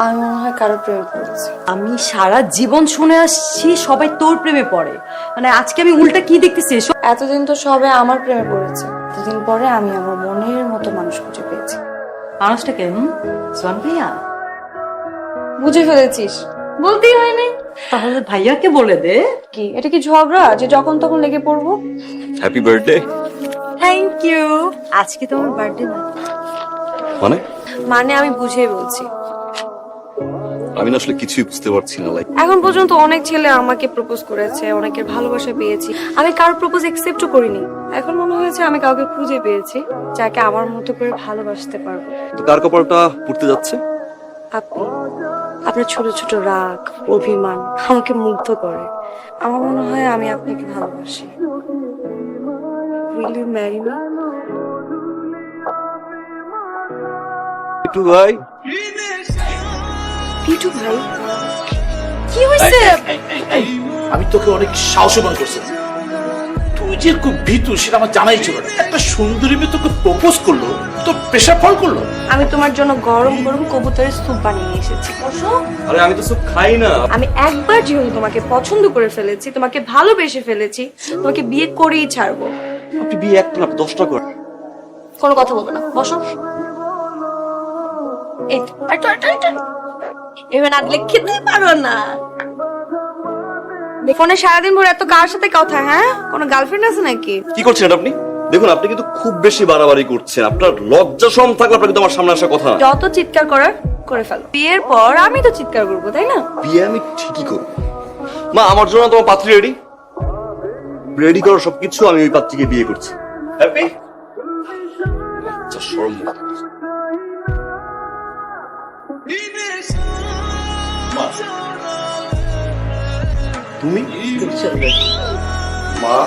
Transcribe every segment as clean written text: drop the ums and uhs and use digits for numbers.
আমি মনে হয় কারো প্রেমে পড়েছি। আমি সারা জীবন শুনে আসছি সবাই তোর প্রেমে পড়ে, মানে আজকে আমি উল্টা কি দেখতেছি এসব? এতদিন তো সবাই আমার প্রেমে পড়েছে, এতদিন পরে আমি আমার মনের মতো মানুষ খুঁজে পেয়েছি। মানুষটাকে সোহান ভাইয়া বুঝে ফেলেছিস? বলতেই হয় নাই, তাহলে ভাইয়াকে বলে দে। কি এটা কি ঝগড়া যে যখন তখন লেগে পড়বো? Happy birthday. Thank you. আজকে তোমার বার্থডে না? মানে মানে আমি বুঝেই বলছি। আমি না আসলে কিছুই বুঝতে পারছি না। লাইক এখন পর্যন্ত অনেক ছেলে আমাকে প্রপোজ করেছে, অনেকের ভালোবাসা পেয়েছি, আমি কারোর প্রপোজ একসেপ্টও করিনি। এখন মনে হয়েছে আমি কাউকে খুঁজে পেয়েছি যাকে আমার মতো করে ভালোবাসতে পারবো। তো কার কপালটা পুড়তে যাচ্ছে? আপনি, আপনার ছোট ছোট রাগ, অভিমান আমাকে মুগ্ধ করে। আমার মনে হয় আমি আপনাকে ভালোবাসি। Will you marry me? একটু ভাই, পিটু ভাই, কি হয়েছে? আমি তোকে অনেক সাহস মনে করছি। তুই যে খুব ভীতু সেটা আমার জানাই ছিল না। একটা সুন্দরী মেয়ে তোকে প্রপোজ করলো, তো প্রেশার ফল করলো। আমি তোমার জন্য গরম গরম কবুতরের স্যুপ বানিয়ে নিয়ে এসেছি। বসো। আরে আমি তো সব খাই না। আমি একবার যেহেতু তোমাকে পছন্দ করে ফেলেছি, তোমাকে ভালোবেসে ফেলেছি, তোমাকে বিয়ে করেই ছাড়বো। আপনি বিয়ে একটা না 10টা করেন। কোনো কথা বলবো না, বসো। এবার না দিলে খেতে পারো না। ফোনে সারাদিন ভরে এত কার সাথে কথা? হ্যাঁ, কোনো গার্লফ্রেন্ড আছে নাকি? কি করছেন আপনি? দেখুন আপনি কিন্তু খুব বেশি বাড়াবাড়ি করছেন। আপনার লজ্জা শরম থাকলে আপনার কিন্তু আমার সামনে আসার কথা না। যত চিৎকার করার করে ফেলো, বিয়ের পর আমি তো চিৎকার করবো, তাই না? বিয়ে আমি ঠিকই করব। মা, আমার জন্য তোমার পাত্রী রেডি। রেডি করো সবকিছু, আমি ওই পাত্রীকে বিয়ে করছি। হ্যাপি? লজ্জা শরম। তুমি মা,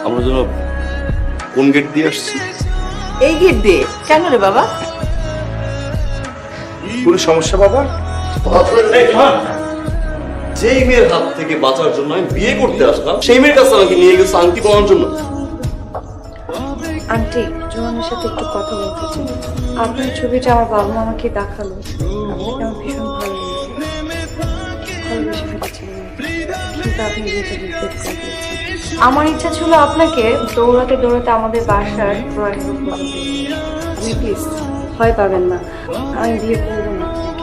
আমরা যেন কোন গেট দিয়ে আসছি? এই গেট দিয়ে। কেন রে বাবা? কোনো সমস্যা বাবা? যেই মেয়ের হাত থেকে বাঁচার জন্য আমি বিয়ে করতে আসলাম, সেই মেয়ের কাছে আমাকে নিয়ে গেছে আংটি পরানোর জন্য। আন্টি, জোয়ানের সাথে একটু কথা বলতে চাই। আপনার ছবিটা আমার বাবা মা আমাকে দেখালো, আপনাকে আমার ভীষণ ভালো লেগেছে, ভালোবেসে ফেলেছিলাম, কিন্তু আপনি যেটা রিগ্রেট করে দিয়েছেন। আমার ইচ্ছা ছিল আপনাকে দৌড়াতে দৌড়াতে আমাদের বাসার ড্রয়িং রুম পর্যন্ত নিয়ে যাওয়া। আপনি প্লিজ ভয় পাবেন না, আমি বিয়ে করবো না আপনাকে।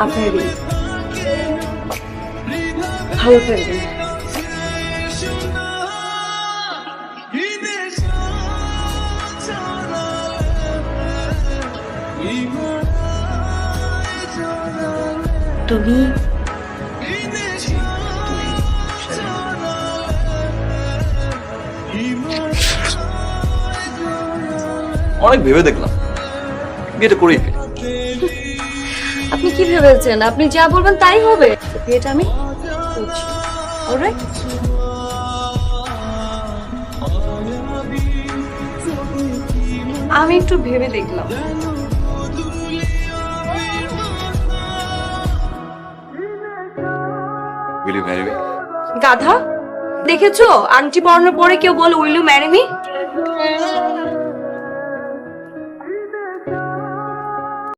আপনার রিং, ভালো থাকবেন। তুমি অনেক ভেবে দেখলাম বিয়েটা করেই ফেলি। আপনি কি ভেবেছেন আপনি যা বলবেন তাই হবে? বিয়েটা আমি করছি। অলরাইট? আমি একটু ভেবে দেখলাম। Will you marry me? গাধা, দেখেছো আংটি পরানোর পরে কেউ বলে উইল ইউ ম্যারি মি?